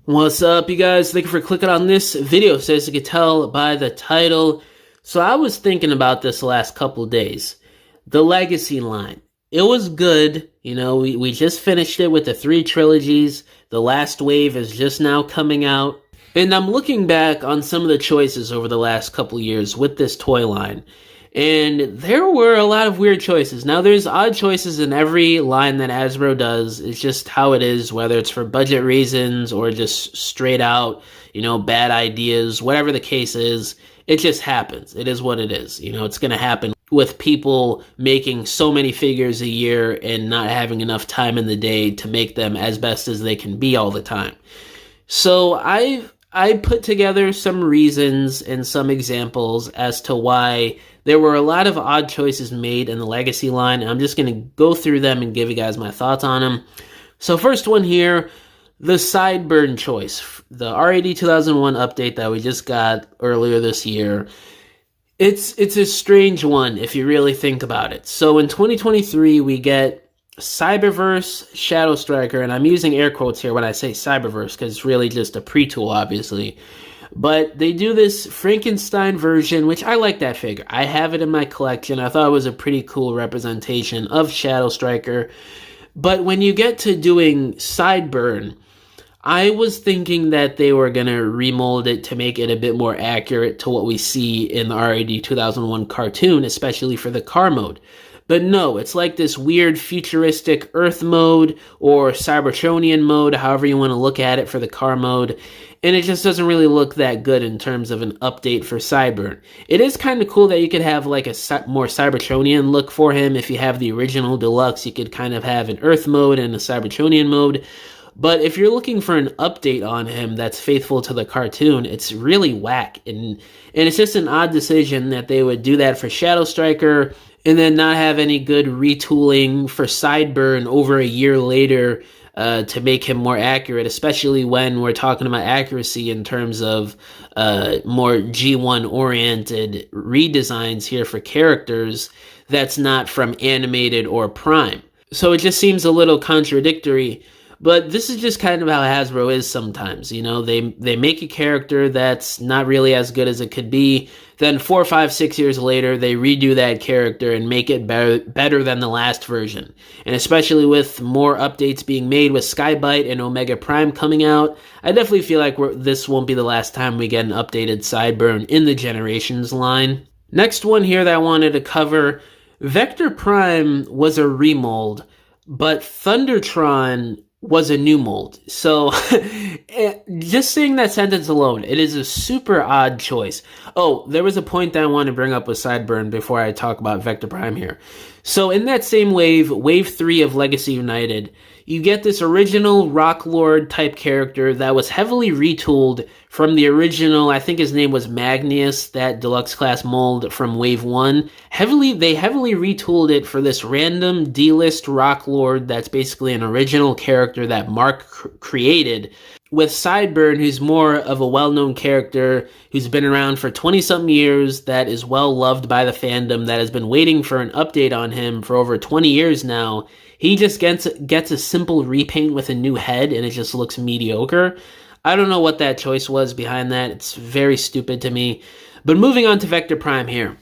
What's up, you guys? Thank you for clicking on this video. So as you can tell by the title, so I was thinking about this the last couple days. The Legacy line. It was good. We just finished it with the 3 trilogies. The last wave is just now coming out. And I'm looking back on some of the choices over the last couple years with this toy line. And there were a lot of weird choices. Now, there's odd choices in every line that Hasbro does. It's just how it is, whether it's for budget reasons or just straight out, bad ideas, whatever the case is. It just happens. It is what it is. It's going to happen with people making so many figures a year and not having enough time in the day to make them as best as they can be all the time. So I put together some reasons and some examples as to why there were a lot of odd choices made in the Legacy line, and I'm just going to go through them and give you guys my thoughts on them. So first one here, the Sideburn choice, the R80 2001 update that we just got earlier this year. It's a strange one if you really think about it. So in 2023, we get Cyberverse Shadow Striker, and I'm using air quotes here when I say Cyberverse because it's really just a pre-tool, obviously. But they do this Frankenstein version, which I like that figure. I have it in my collection. I thought it was a pretty cool representation of Shadow Striker. But when you get to doing Sideburn, I was thinking that they were going to remold it to make it a bit more accurate to what we see in the R80 2001 cartoon, especially for the car mode. But no, it's like this weird futuristic Earth mode or Cybertronian mode, however you want to look at it for the car mode. And it just doesn't really look that good in terms of an update for Sideburn. It is kind of cool that you could have like a more Cybertronian look for him. If you have the original deluxe, you could kind of have an Earth mode and a Cybertronian mode. But if you're looking for an update on him that's faithful to the cartoon, it's really whack. And it's just an odd decision that they would do that for Shadow Striker and then not have any good retooling for Sideburn over a year later to make him more accurate, especially when we're talking about accuracy in terms of more G1-oriented redesigns here for characters that's not from animated or Prime. So it just seems a little contradictory. But this is just kind of how Hasbro is sometimes. They make a character that's not really as good as it could be. Then 4, 5, 6 years later, they redo that character and make it better than the last version. And especially with more updates being made with Skybite and Omega Prime coming out, I definitely feel like this won't be the last time we get an updated Sideburn in the Generations line. Next one here that I wanted to cover, Vector Prime was a remold, but Thundertron was a new mold. So just saying that sentence alone, it is a super odd choice. Oh, there was a point that I want to bring up with Sideburn before I talk about Vector Prime here. So in that same wave, wave 3 of Legacy United, you get this original Rock Lord type character that was heavily retooled from the original, I think his name was Magnus, that deluxe class mold from wave 1. They heavily retooled it for this random D-list Rock Lord that's basically an original character that Mark created, with Sideburn, who's more of a well-known character, who's been around for 20-something years, that is well-loved by the fandom, that has been waiting for an update on him for over 20 years now. He just gets a simple repaint with a new head, and it just looks mediocre. I don't know what that choice was behind that. It's very stupid to me. But moving on to Vector Prime here.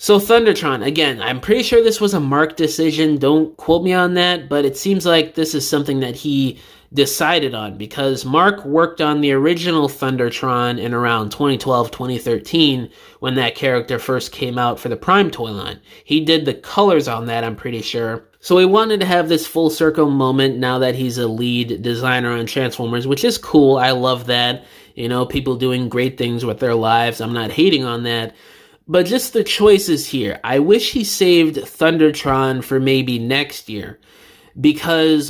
So Thundertron, again, I'm pretty sure this was a Mark decision. Don't quote me on that, but it seems like this is something that he decided on because Mark worked on the original Thundertron in around 2012, 2013 when that character first came out for the Prime toy line. He did the colors on that, I'm pretty sure. So he wanted to have this full circle moment now that he's a lead designer on Transformers, which is cool. I love that. People doing great things with their lives. I'm not hating on that. But just the choices here. I wish he saved Thundertron for maybe next year.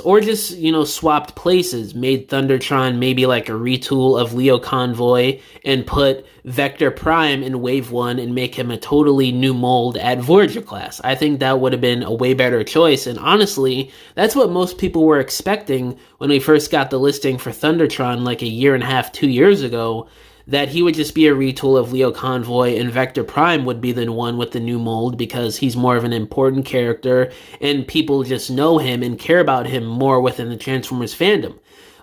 Or just, swapped places, made Thundertron maybe like a retool of Leo Convoy and put Vector Prime in Wave 1 and make him a totally new mold at Voyager class. I think that would have been a way better choice, and honestly, that's what most people were expecting when we first got the listing for Thundertron like a year and a half, 2 years ago, that he would just be a retool of Leo Convoy and Vector Prime would be the one with the new mold because he's more of an important character and people just know him and care about him more within the Transformers fandom.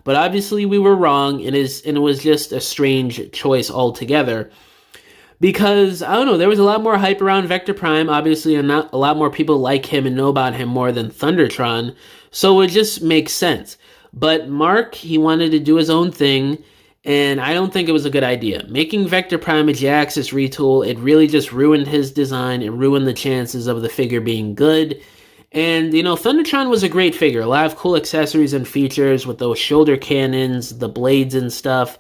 But obviously we were wrong, and it was just a strange choice altogether. Because, I don't know, there was a lot more hype around Vector Prime, obviously, and a lot more people like him and know about him more than Thundertron, so it just makes sense. But Mark, he wanted to do his own thing, and I don't think it was a good idea. Making Vector Prime a J-Axis retool, it really just ruined his design, it ruined the chances of the figure being good. And, Thundertron was a great figure, a lot of cool accessories and features with those shoulder cannons, the blades and stuff.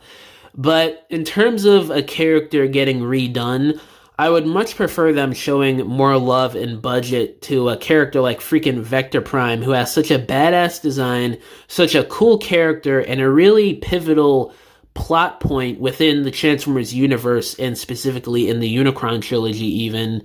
But in terms of a character getting redone, I would much prefer them showing more love and budget to a character like freaking Vector Prime, who has such a badass design, such a cool character, and a really pivotal plot point within the Transformers universe, and specifically in the Unicron trilogy even,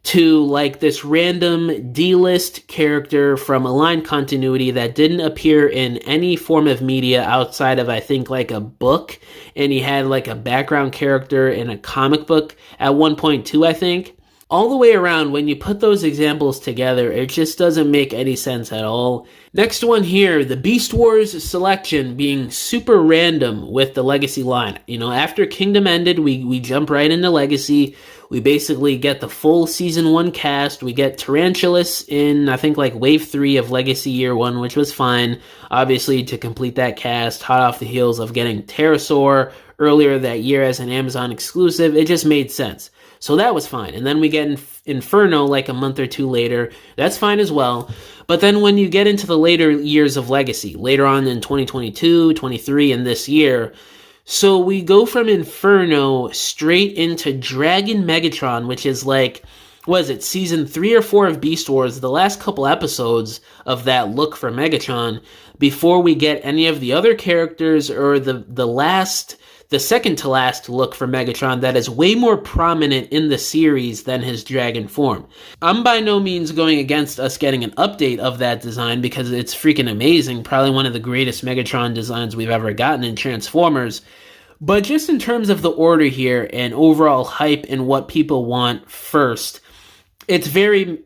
to like this random D-list character from a line continuity that didn't appear in any form of media outside of, I think, like a book, and he had like a background character in a comic book at one point too, I think. All the way around, when you put those examples together, it just doesn't make any sense at all. Next one here, the Beast Wars selection being super random with the Legacy line. After Kingdom ended, we jump right into Legacy. We basically get the full Season 1 cast. We get Tarantulas in, I think, like Wave 3 of Legacy Year 1, which was fine. Obviously, to complete that cast, hot off the heels of getting Pterosaur earlier that year as an Amazon exclusive, it just made sense. So that was fine. And then we get Inferno like a month or two later. That's fine as well. But then when you get into the later years of Legacy, later on in 2022, 23, and this year, so we go from Inferno straight into Dragon Megatron, which is like, what is it, Season 3 or 4 of Beast Wars, the last couple episodes of that look for Megatron, before we get any of the other characters or the second to last look for Megatron that is way more prominent in the series than his dragon form. I'm by no means going against us getting an update of that design because it's freaking amazing, probably one of the greatest Megatron designs we've ever gotten in Transformers. But just in terms of the order here and overall hype and what people want first, it's very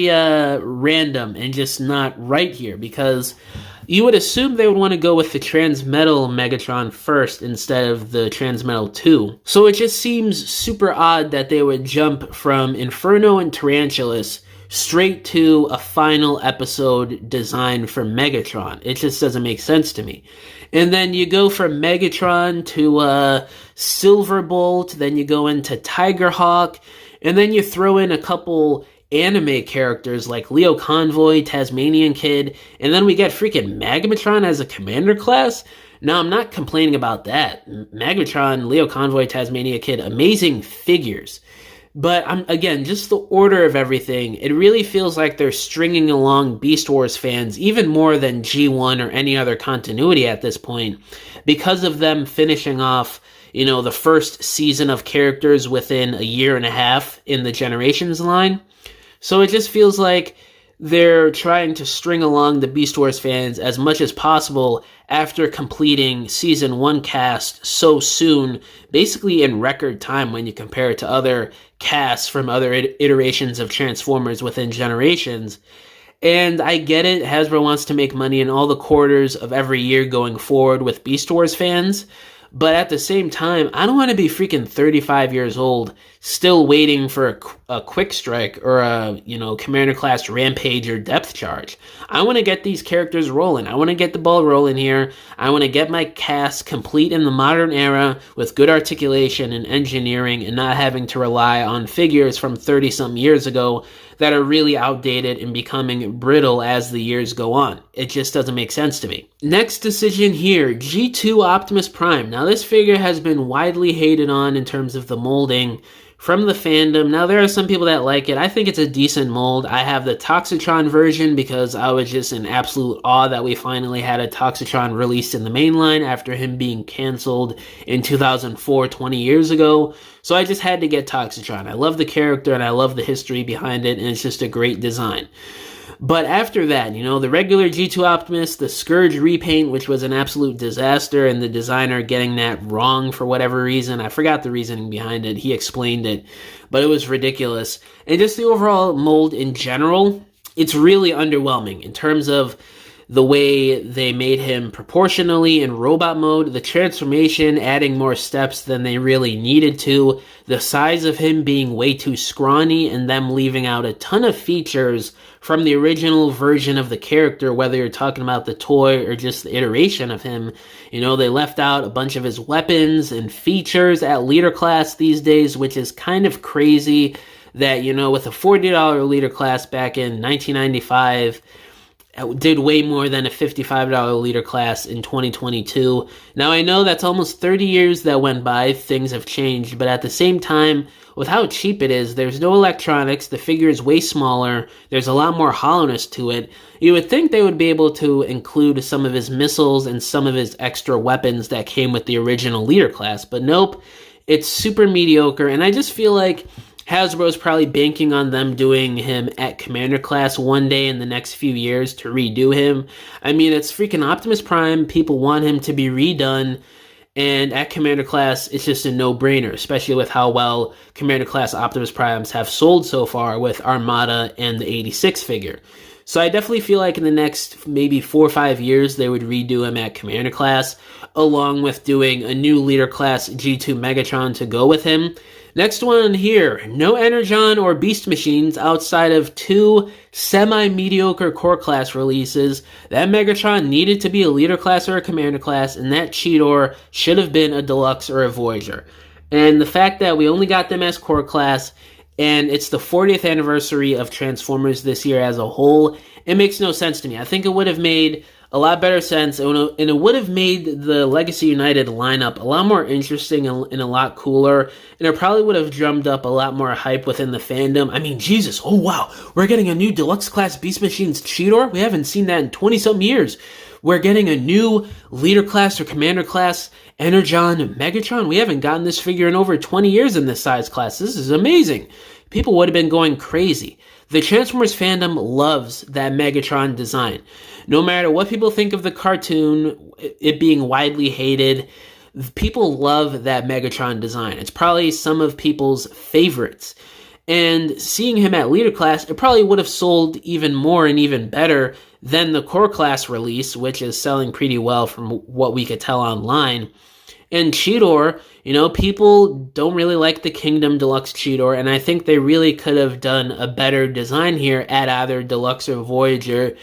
random and just not right here, because you would assume they would want to go with the Transmetal Megatron first instead of the Transmetal 2. So it just seems super odd that they would jump from Inferno and Tarantulas straight to a final episode design for Megatron. It just doesn't make sense to me. And then you go from Megatron to Silverbolt, then you go into Tigerhawk, and then you throw in a couple anime characters like Leo Convoy, Tasmanian Kid, and then we get freaking Magmatron as a commander class. Now, I'm not complaining about that. Magmatron, Leo Convoy, Tasmania Kid, amazing figures. But again, just the order of everything, it really feels like they're stringing along Beast Wars fans even more than G1 or any other continuity at this point, because of them finishing off the first season of characters within a year and a half in the Generations line. So it just feels like they're trying to string along the Beast Wars fans as much as possible after completing Season 1 cast so soon, basically in record time when you compare it to other casts from other iterations of Transformers within Generations. And I get it, Hasbro wants to make money in all the quarters of every year going forward with Beast Wars fans, but at the same time, I don't want to be freaking 35 years old still waiting for a quick strike or a, commander class rampage or depth charge. I want to get these characters rolling. I want to get the ball rolling here. I want to get my cast complete in the modern era with good articulation and engineering and not having to rely on figures from 30-something years ago that are really outdated and becoming brittle as the years go on. It just doesn't make sense to me. Next decision here, G2 Optimus Prime. Now this figure has been widely hated on in terms of the molding from the fandom. Now there are some people that like it. I think it's a decent mold. I have the Toxitron version because I was just in absolute awe that we finally had a Toxitron released in the mainline after him being canceled in 2004, 20 years ago. So I just had to get Toxitron. I love the character and I love the history behind it, and it's just a great design. But after that, the regular G2 Optimus, the Scourge repaint, which was an absolute disaster, and the designer getting that wrong for whatever reason. I forgot the reasoning behind it. He explained it, but it was ridiculous. And just the overall mold in general, it's really underwhelming in terms of the way they made him proportionally in robot mode, the transformation adding more steps than they really needed to, the size of him being way too scrawny, and them leaving out a ton of features from the original version of the character, whether you're talking about the toy or just the iteration of him. You know, they left out a bunch of his weapons and features at leader class these days, which is kind of crazy that, you know, with a $40 leader class back in 1995, did way more than a $55 leader class in 2022. Now, I know that's almost 30 years that went by, things have changed, but at the same time, with how cheap it is, there's no electronics, the figure is way smaller, there's a lot more hollowness to it. You would think they would be able to include some of his missiles and some of his extra weapons that came with the original leader class, but nope, it's super mediocre, and I just feel like Hasbro's probably banking on them doing him at Commander class one day in the next few years to redo him. I mean, it's freaking Optimus Prime. People want him to be redone. And at Commander class, it's just a no-brainer, especially with how well Commander class Optimus Primes have sold so far with Armada and the 86 figure. So I definitely feel like in the next maybe 4 or 5 years, they would redo him at Commander class, along with doing a new leader class G2 Megatron to go with him. Next one here, no Energon or Beast Machines outside of 2 semi-mediocre core class releases. That Megatron needed to be a leader class or a commander class, and that Cheetor should have been a deluxe or a Voyager. And the fact that we only got them as core class, and it's the 40th anniversary of Transformers this year as a whole, it makes no sense to me. I think it would have made a lot better sense, and it would have made the Legacy United lineup a lot more interesting and a lot cooler, and it probably would have drummed up a lot more hype within the fandom. I mean, Jesus, oh wow, we're getting a new deluxe class Beast Machines Cheetor? We haven't seen that in 20-something years. We're getting a new leader class or commander class Energon Megatron? We haven't gotten this figure in over 20 years in this size class. This is amazing. People would have been going crazy. The Transformers fandom loves that Megatron design. No matter what people think of the cartoon, it being widely hated, people love that Megatron design. It's probably some of people's favorites. And seeing him at leader class, it probably would have sold even more and even better than the core class release, which is selling pretty well from what we could tell online. And Cheetor, you know, people don't really like the Kingdom Deluxe Cheetor, and I think they really could have done a better design here at either Deluxe or Voyager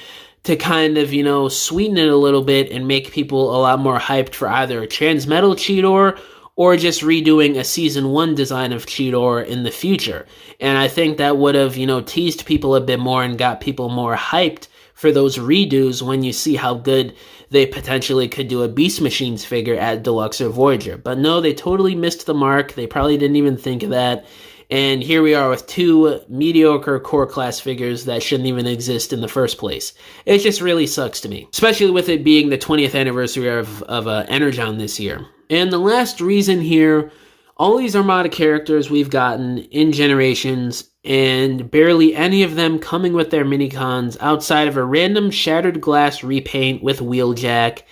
to kind of, you know, sweeten it a little bit and make people a lot more hyped for either a Transmetal Cheetor or just redoing a Season 1 design of Cheetor in the future. And I think that would have, you know, teased people a bit more and got people more hyped for those redos when you see how good they potentially could do a Beast Machines figure at Deluxe or Voyager. But no, they totally missed the mark. They probably didn't even think of that. And here we are with 2 mediocre core class figures that shouldn't even exist in the first place. It just really sucks to me, especially with it being the 20th anniversary of Energon this year. And the last reason here, all these Armada characters we've gotten in Generations, and barely any of them coming with their minicons outside of a random Shattered Glass repaint with Wheeljack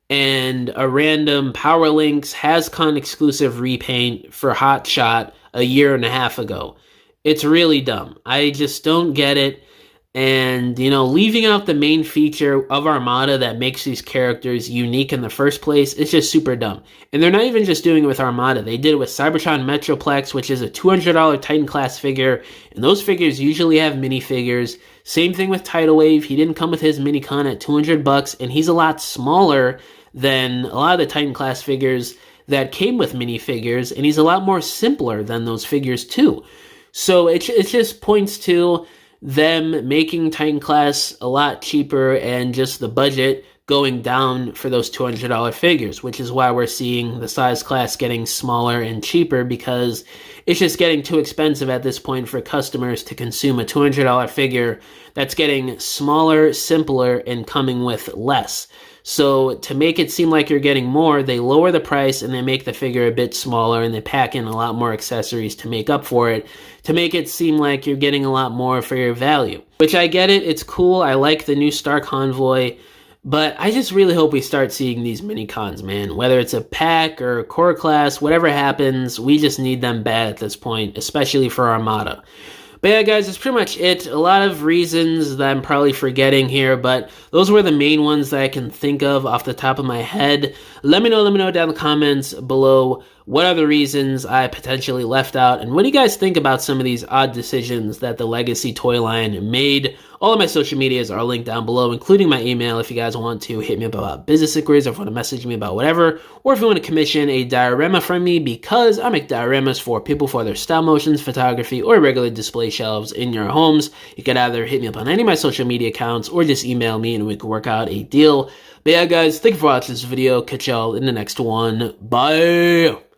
and a random Power Links HasCon exclusive repaint for Hot Shot a year and a half ago. It's really dumb. I just don't get it. And, you know, leaving out the main feature of Armada that makes these characters unique in the first place is just super dumb. And they're not even just doing it with Armada. They did it with Cybertron Metroplex, which is a $200 Titan class figure. And those figures usually have minifigures. Same thing with Tidal Wave. He didn't come with his minicon at $200, and he's a lot smaller than a lot of the Titan class figures that came with minifigures, and he's a lot more simpler than those figures too. So it just points to them making Titan class a lot cheaper and just the budget going down for those $200 figures, which is why we're seeing the size class getting smaller and cheaper, because it's just getting too expensive at this point for customers to consume a $200 figure that's getting smaller, simpler, and coming with less. So to make it seem like you're getting more, they lower the price and they make the figure a bit smaller, and they pack in a lot more accessories to make up for it, to make it seem like you're getting a lot more for your value. Which I get it, it's cool, I like the new Star Convoy, but I just really hope we start seeing these mini-cons, man. Whether it's a pack or a core class, whatever happens, we just need them bad at this point, especially for Armada. But yeah, guys, that's pretty much it. A lot of reasons that I'm probably forgetting here, but those were the main ones that I can think of off the top of my head. Let me know down in the comments below what other reasons I potentially left out, and what do you guys think about some of these odd decisions that the Legacy toy line made. All of my social medias are linked down below, including my email if you guys want to hit me up about business inquiries, or if you want to message me about whatever, or if you want to commission a diorama from me, because I make dioramas for people for their stop motions, photography, or regular display shelves in your homes. You can either hit me up on any of my social media accounts or just email me and we can work out a deal. But yeah, guys, thank you for watching this video. Catch y'all in the next one. Bye!